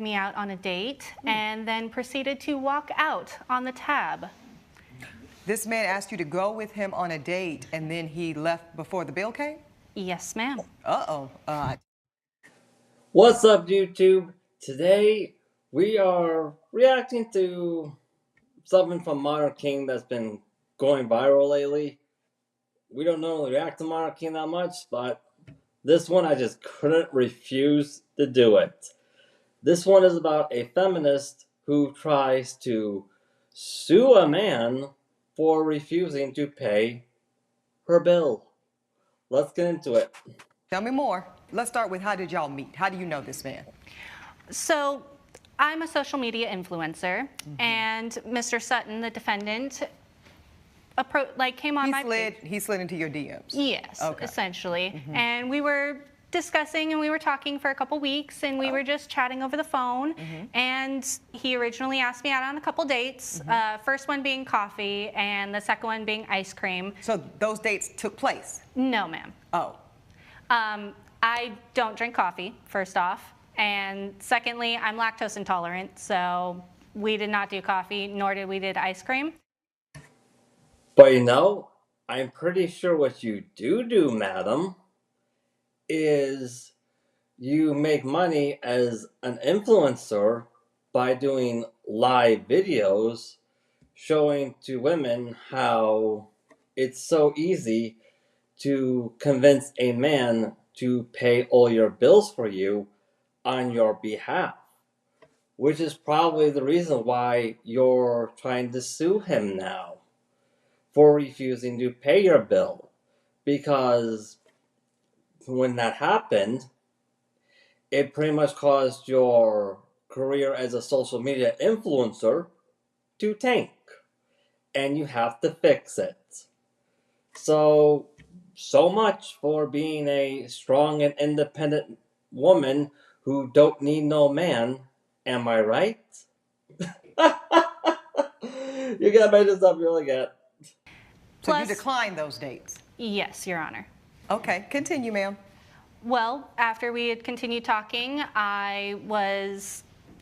me out on a date and then proceeded to walk out on the tab. This man asked you to go with him on a date and then he left before the bill came? Yes, ma'am. Uh-oh. What's up, YouTube? Today we are reacting to something from Modern King that's been going viral lately. We don't normally react to Modern King that much, but this one I just couldn't refuse to do it. This one is about a feminist who tries to sue a man for refusing to pay her bill. Let's get into it. Tell me more. Let's start with, how did y'all meet? How do you know this man? So I'm a social media influencer, and Mr. Sutton, the defendant, came on my page. He slid into your DMs? Yes, okay. Essentially. And we were discussing and we were talking for a couple weeks, and we were just chatting over the phone. And he originally asked me out on a couple dates, first one being coffee and the second one being ice cream. So those dates took place? No, ma'am. Oh. I don't drink coffee, first off. And secondly, I'm lactose intolerant, so we did not do coffee, nor did we did ice cream. But you know, I'm pretty sure what you do, madam, is you make money as an influencer by doing live videos showing to women how it's so easy to convince a man to pay all your bills for you on your behalf, which is probably the reason why you're trying to sue him now for refusing to pay your bill, because when that happened, it pretty much caused your career as a social media influencer to tank, and you have to fix it. So much for being a strong and independent woman who don't need no man. Am I right? You gotta make this up really good. So you declined those dates? Yes, Your Honor. Okay, continue, ma'am. Well, after we had continued talking,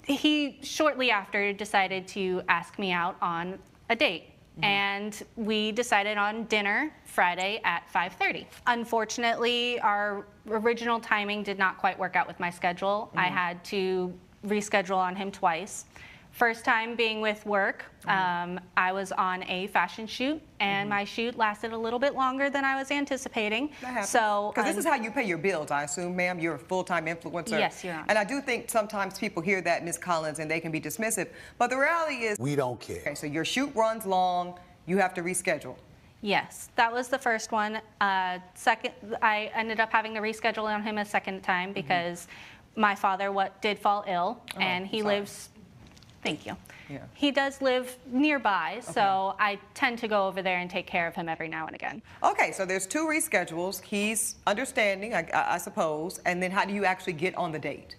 he shortly after decided to ask me out on a date. And we decided on dinner Friday at 5:30. Unfortunately, our original timing did not quite work out with my schedule. I had to reschedule on him twice. First time being with work, I was on a fashion shoot, and my shoot lasted a little bit longer than I was anticipating. That happens. So, because this is how you pay your bills, I assume, ma'am. You're a full-time influencer. Yes, Your Honor. And I do think sometimes people hear that, Ms. Collins, and they can be dismissive. But the reality is, we don't care. Okay, so your shoot runs long. You have to reschedule. Yes, that was the first one. Second, I ended up having to reschedule on him a second time because my father did fall ill, and he lives. Thank you. Yeah. He does live nearby, so I tend to go over there and take care of him every now and again. Okay, so there's two reschedules. He's understanding, I suppose. And then how do you actually get on the date?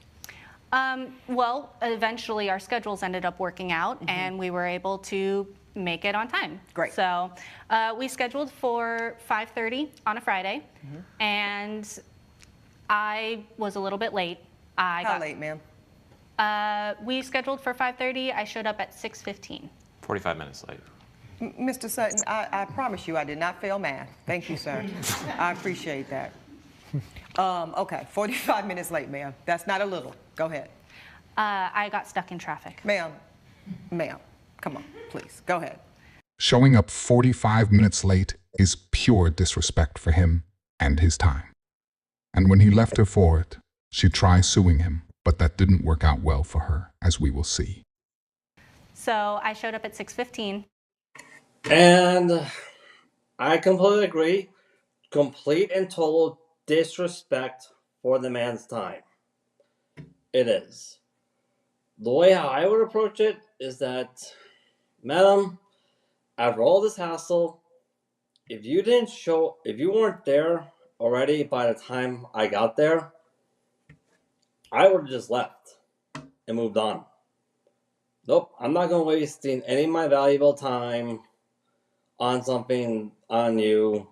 Well, eventually our schedules ended up working out, and we were able to make it on time. Great. So we scheduled for 5:30 on a Friday, and I was a little bit late. How late, ma'am? We scheduled for 5:30. I showed up at 6:15. 45 minutes late. Mr. Sutton, I promise you I did not fail math. Thank you, sir. I appreciate that. Okay, 45 minutes late, ma'am. That's not a little. Go ahead. I got stuck in traffic. Ma'am, come on, please, go ahead. Showing up 45 minutes late is pure disrespect for him and his time. And when he left her for it, she tried suing him, but that didn't work out well for her, as we will see. So I showed up at 6:15. And I completely agree. Complete and total disrespect for the man's time. It is. The way how I would approach it is that, madam, after all this hassle, if you weren't there already by the time I got there, I would have just left and moved on. Nope, I'm not going to waste any of my valuable time on something on you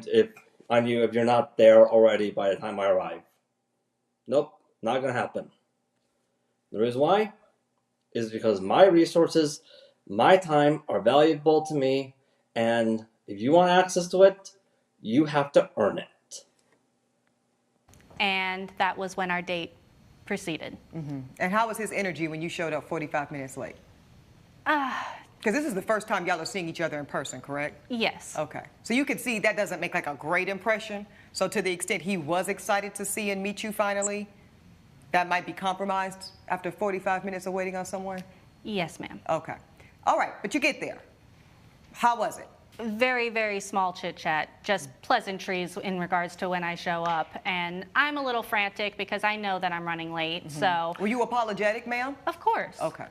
if you're not there already by the time I arrive. Nope, not going to happen. The reason why is because my resources, my time are valuable to me, and if you want access to it, you have to earn it. And that was when our date proceeded. And how was his energy when you showed up 45 minutes late? Because this is the first time y'all are seeing each other in person, correct? Yes. Okay. So you can see that doesn't make like a great impression. So to the extent he was excited to see and meet you finally, that might be compromised after 45 minutes of waiting on someone? Yes, ma'am. Okay. All right, but you get there. How was it? Very, very small chit chat, just pleasantries in regards to when I show up. And I'm a little frantic because I know that I'm running late. So, Were you apologetic, ma'am? of course. Okay.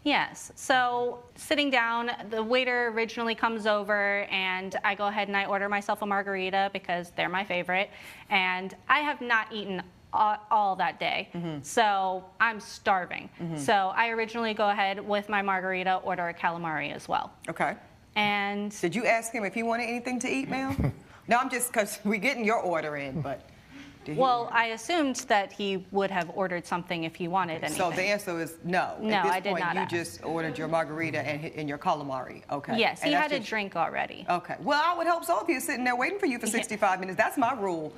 Yes. So sitting down, the waiter originally comes over and I go ahead and I order myself a margarita because they're my favorite. And I have not eaten all that day. So I'm starving. So I originally go ahead with my margarita, order a calamari as well. Okay. And Did you ask him if he wanted anything to eat, ma'am? No, I'm just, because we're getting your order in, but did he? well, I assumed that he would have ordered something if he wanted anything. So the answer is no. No, At this I did point, not you ask. just ordered your margarita and your calamari. Okay. Yes, And he that's had a just- drink already. Okay. Well, I would hope so if he was sitting there waiting for you for 65 minutes. That's my rule.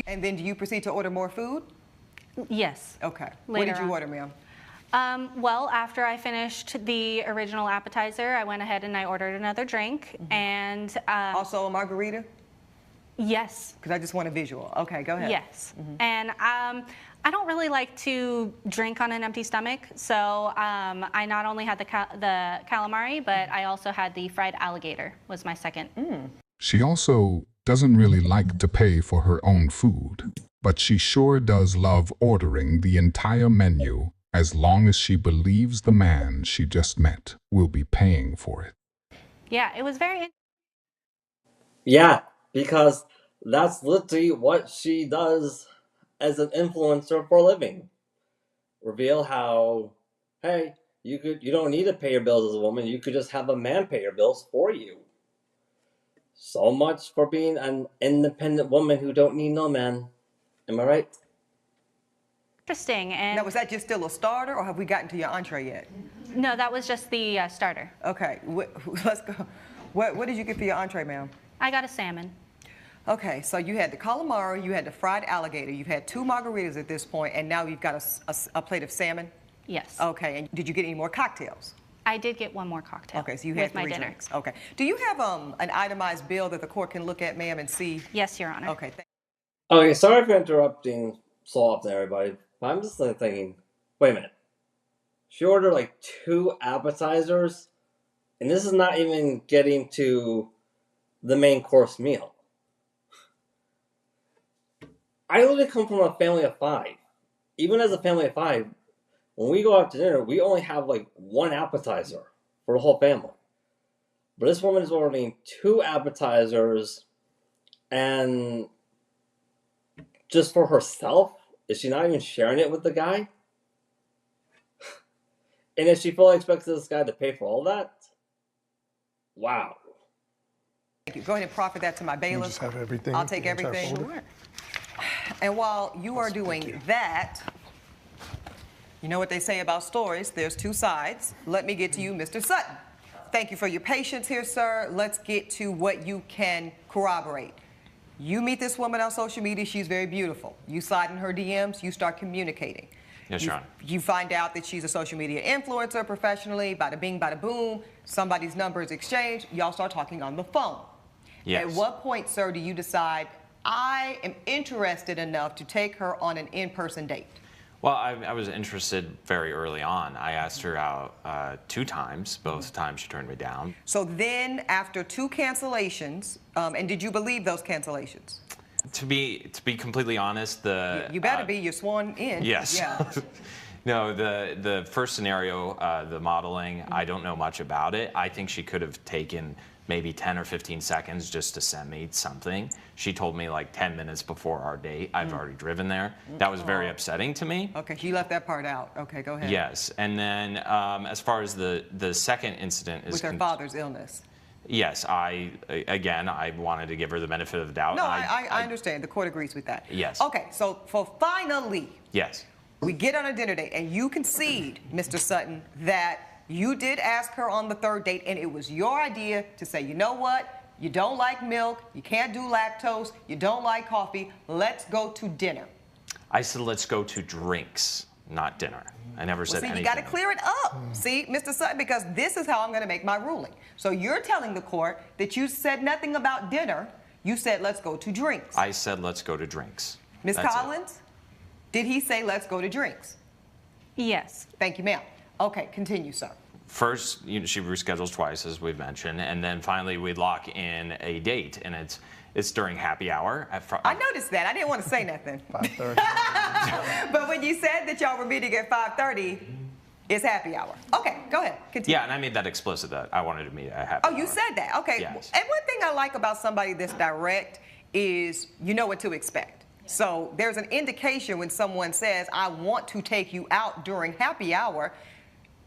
And then do you proceed to order more food? Yes. Okay. What Later did you on. order, ma'am? Well, after I finished the original appetizer, I went ahead and I ordered another drink. And Also a margarita? yes, Because I just want a visual. Okay, go ahead. yes. And I don't really like to drink on an empty stomach. So I not only had the calamari, but I also had the fried alligator was my second. She also doesn't really like to pay for her own food, but she sure does love ordering the entire menu as long as she believes the man she just met will be paying for it. Yeah, it was very Yeah, because that's literally what she does as an influencer for a living. Reveal how, hey, you don't need to pay your bills as a woman, you could just have a man pay your bills for you. So much for being an independent woman who don't need no man. Am I right? interesting. And Now, was that just still a starter, or have we gotten to your entree yet? no, that was just the starter. Okay, let's go. What did you get for your entree, ma'am? I got a salmon. Okay, so you had the calamari, you had the fried alligator, you've had 2 margaritas at this point, and now you've got a plate of salmon? Yes. Okay, and did you get any more cocktails? I did get one more cocktail. Okay, so you with had my 3 dinner. drinks. Okay. Do you have an itemized bill that the court can look at, ma'am, and see? Yes, Your Honor. Okay, Okay, sorry for interrupting so often, everybody. But I'm just thinking, wait a minute. She ordered like 2 appetizers, and this is not even getting to the main course meal. I literally come from a family of 5. Even as a family of 5, when we go out to dinner, we only have like 1 appetizer for the whole family. But this woman is ordering 2 appetizers, and just for herself? Is she not even sharing it with the guy? And if she fully expects this guy to pay for all that? Wow. thank you. Go ahead and proffer that to my You bailiff. just have everything. I'll take the entire everything. folder? Sure. And while you are doing that, you know what they say about stories, there's 2 sides. Let me get to you, Mr. Sutton. Thank you for your patience here, sir. Let's get to what you can corroborate. You meet this woman on social media, she's very beautiful. You slide in her DMs, you start communicating. Yes, Your Honor. You find out that she's a social media influencer professionally, bada bing, bada boom, somebody's number is exchanged, y'all start talking on the phone. Yes. At what point, sir, do you decide, I am interested enough to take her on an in-person date? Well, I was interested very early on. I asked her out 2 times. Both times she turned me down. So then, after 2 cancellations, and did you believe those cancellations? To be completely honest, You better be, you're sworn in. Yes. Yeah. No, the first scenario, the modeling, I don't know much about it. I think she could have taken maybe 10 or 15 seconds just to send me something. She told me like 10 minutes before our date. I've already driven there. That was very upsetting to me. Okay, you left that part out. Okay, go ahead. Yes, and then as far as the second incident is With her father's illness. Yes, I wanted to give her the benefit of the doubt. No, and I understand. The court agrees with that. Yes. Okay, so for finally, Yes. We get on a dinner date, and you concede, Mr. Sutton, that you did ask her on the third date, and it was your idea to say, you know what? You don't like milk, you can't do lactose, you don't like coffee, let's go to dinner. I said, let's go to drinks, not dinner. I never said See, anything. you got to clear it up. See, Mr. Sutton, because this is how I'm going to make my ruling. So you're telling the court that you said nothing about dinner. You said, let's go to drinks. I said, let's go to drinks. Ms. That's it. Collins, did he say, let's go to drinks? Yes. Thank you, ma'am. Okay, continue, sir. First, she reschedules twice, as we've mentioned, and then finally we lock in a date, and it's during happy hour. I noticed that. I didn't want to say nothing. 5:30. But when you said that y'all were meeting at 5:30, it's happy hour. Okay, go ahead. Continue. Yeah, and I made that explicit that I wanted to meet at happy Oh, hour. you said that. Okay. Yes. And one thing I like about somebody that's direct is you know what to expect. So there's an indication when someone says, I want to take you out during happy hour,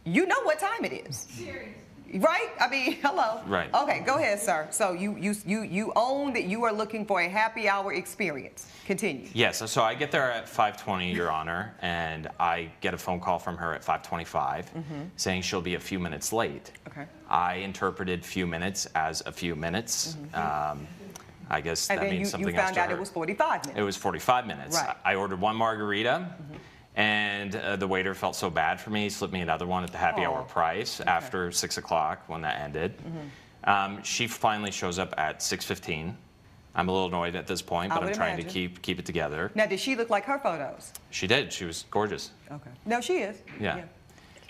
you know what time it is. Right? I mean, hello. Right. Okay, go ahead, sir. So you own that you are looking for a happy hour experience. Continue. Yes, so I get there at 5:20, Your Honor, and I get a phone call from her at 5:25 saying she'll be a few minutes late. Okay. I interpreted few minutes as a few minutes. I guess And that then means you something else found to out her. it was 45 minutes. It was 45 minutes. Right. I ordered one margarita, and the waiter felt so bad for me, he slipped me another one at the happy hour price after 6 o'clock when that ended. She finally shows up at 6:15. I'm a little annoyed at this point, I but I'm would trying to imagine. keep it together. Now, did she look like her photos? She did. She was gorgeous. Okay. No, she is. Yeah.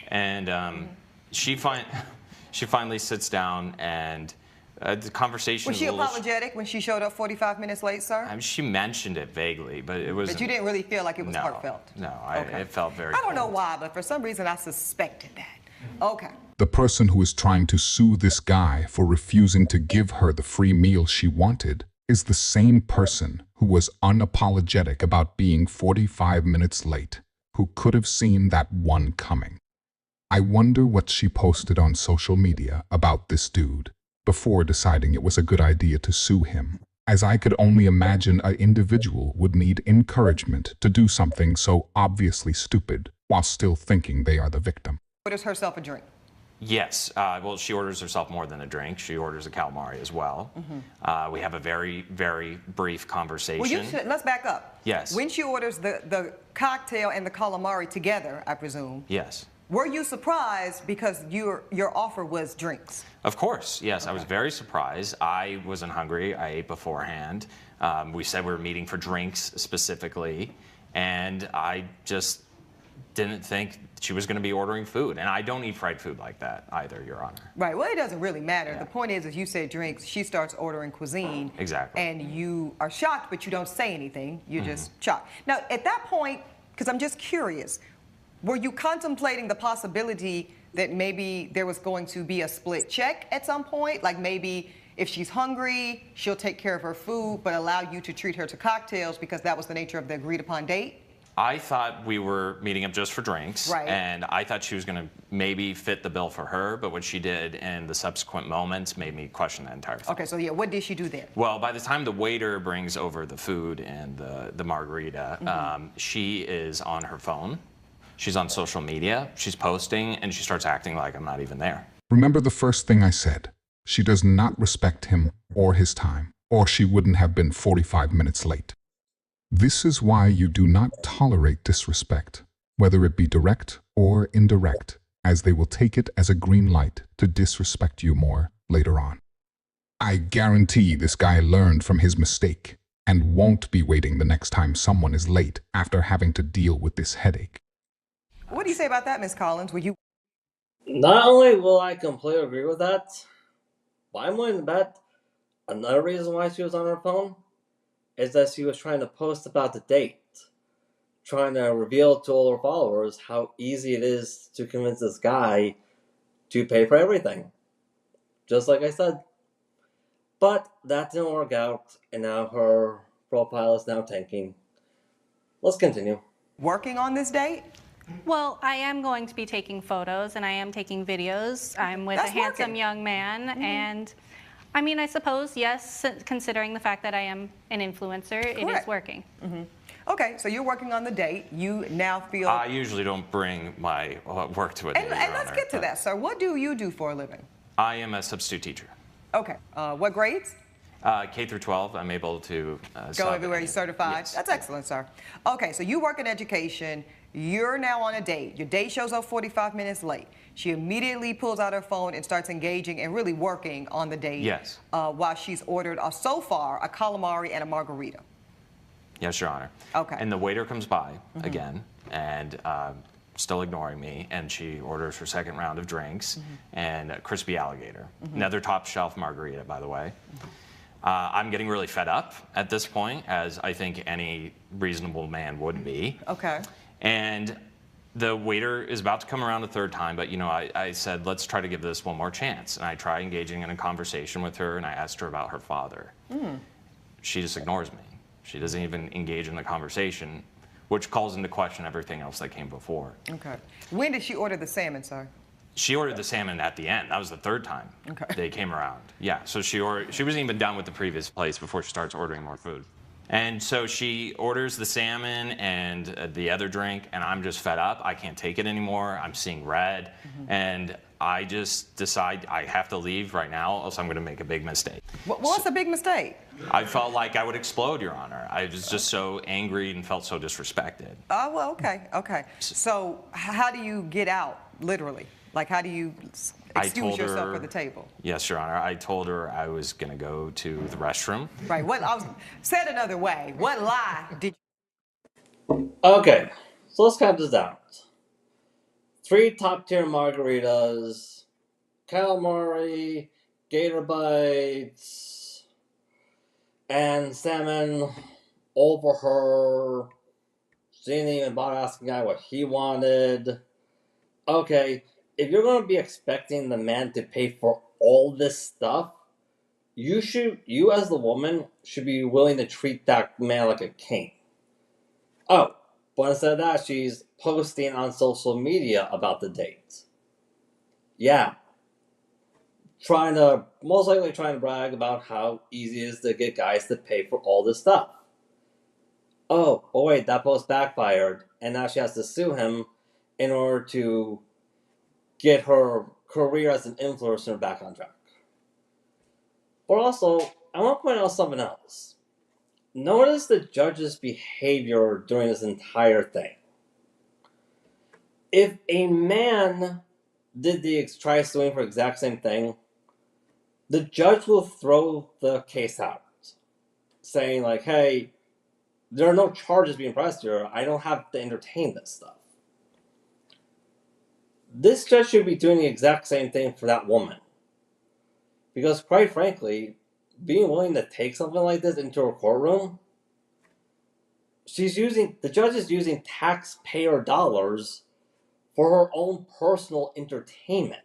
And she finally sits down, and the conversation Was she a little. apologetic when she showed up 45 minutes late, sir? I mean, she mentioned it vaguely, but it was. But you didn't really feel like it was no, heartfelt? No, Okay. it felt very. I don't know cold. why, but for some reason I suspected that. Okay. The person who is trying to sue this guy for refusing to give her the free meal she wanted is the same person who was unapologetic about being 45 minutes late, who could have seen that one coming. I wonder what she posted on social media about this dude before deciding it was a good idea to sue him, as I could only imagine an individual would need encouragement to do something so obviously stupid while still thinking they are the victim. Orders herself a drink. Yes. Well, she orders herself more than a drink. She orders a calamari as well. We have a very, very brief conversation. Well, let's back up. Yes. When she orders the cocktail and the calamari together, I presume, Yes. were you surprised because your offer was drinks? Of course, yes. I was very surprised. I wasn't hungry. I ate beforehand. We said we were meeting for drinks specifically, and I just didn't think she was going to be ordering food. And I don't eat fried food like that either, Your Honor. Right. Well, it doesn't really matter. Yeah. The point is, as you said drinks, she starts ordering cuisine. Exactly. And you are shocked, but you don't say anything. You're Mm-hmm. just shocked. Now, at that point, because I'm just curious, were you contemplating the possibility that maybe there was going to be a split check at some point? Like maybe if she's hungry, she'll take care of her food, but allow you to treat her to cocktails because that was the nature of the agreed upon date? I thought we were meeting up just for drinks, Right. and I thought she was going to maybe fit the bill for her, but what she did in the subsequent moments made me question that entire thing. Okay, so yeah, what did she do then? Well, by the time the waiter brings over the food and the margarita, she is on her phone. She's on social media. She's posting, and she starts acting like I'm not even there. Remember the first thing I said. She does not respect him or his time, or she wouldn't have been 45 minutes late. This is why you do not tolerate disrespect, whether it be direct or indirect, as they will take it as a green light to disrespect you more later on. I guarantee this guy learned from his mistake and won't be waiting the next time someone is late after having to deal with this headache. What do you say about that, Ms. Collins? Were you Not only will I completely agree with that, but I'm willing to bet another reason why she was on her phone is that she was trying to post about the date, trying to reveal to all her followers how easy it is to convince this guy to pay for everything. Just like I said. But that didn't work out, and now her profile is now tanking. Let's continue. working on this date? Well, I am going to be taking photos and I am taking videos. I'm with That's a handsome working. young man, and I mean, I suppose, yes, considering the fact that I am an influencer, it is Correct. working. Okay, so you're working on the date. You now feel. I usually don't bring my work to a date. and Your let's Honor, get to but that, sir. What do you do for a living? I am a substitute teacher. Okay. What grades? K through 12. I'm able to Go sub everywhere any- you're certified? Yes. That's excellent, sir. Okay, so you work in education. You're now on a date. Your date shows up 45 minutes late. She immediately pulls out her phone and starts engaging and really working on the date. Yes. While she's ordered, so far, a calamari and a margarita. Yes, Your Honor. Okay. And the waiter comes by again and still ignoring me, and she orders her second round of drinks and a crispy alligator. Another top shelf margarita, by the way. I'm getting really fed up at this point, as I think any reasonable man would be. Okay. And the waiter is about to come around a third time, but I said, let's try to give this one more chance. And I try engaging in a conversation with her, and I asked her about her father. She just ignores me. She doesn't even engage in the conversation, which calls into question everything else that came before. Okay. When did she order the salmon, sir? She ordered the salmon at the end. That was the third time they came around. Yeah, so she wasn't even done with the previous place before she starts ordering more food. And so she orders the salmon and the other drink, and I'm just fed up. I can't take it anymore. I'm seeing red, and I just decide I have to leave right now, else I'm going to make a big mistake. What's a big mistake? I felt like I would explode, Your Honor. I was just so angry and felt so disrespected. Oh, well, okay, okay. So how do you get out, literally? Like, how do you excuse yourself for the table? Yes, Your Honor. I told her I was going to go to the restroom. Right. Said another way. What lie did you? Okay, so let's count this out. 3 top-tier margaritas, calamari, gator bites, and salmon over her. She didn't even bother asking the guy what he wanted. Okay, if you're going to be expecting the man to pay for all this stuff, you as the woman should be willing to treat that man like a king. Oh, but instead of that, she's posting on social media about the date. Yeah. Most likely trying to brag about how easy it is to get guys to pay for all this stuff. Oh, wait, that post backfired, and now she has to sue him in order to get her career as an influencer back on track. But also, I want to point out something else. Notice the judge's behavior during this entire thing. If a man try suing for the exact same thing, the judge will throw the case out, saying like, hey, there are no charges being pressed here. I don't have to entertain this stuff. This judge should be doing the exact same thing for that woman. Because quite frankly, being willing to take something like this into a courtroom, the judge is using taxpayer dollars for her own personal entertainment.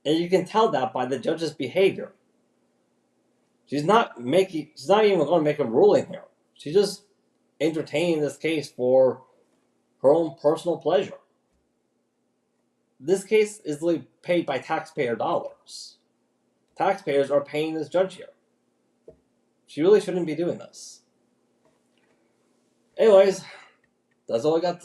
And you can tell that by the judge's behavior. She's not even going to make a ruling here. She's just entertaining this case for her own personal pleasure. This case is really paid by taxpayer dollars. Taxpayers are paying this judge here. She really shouldn't be doing this. Anyways, that's all I got to say.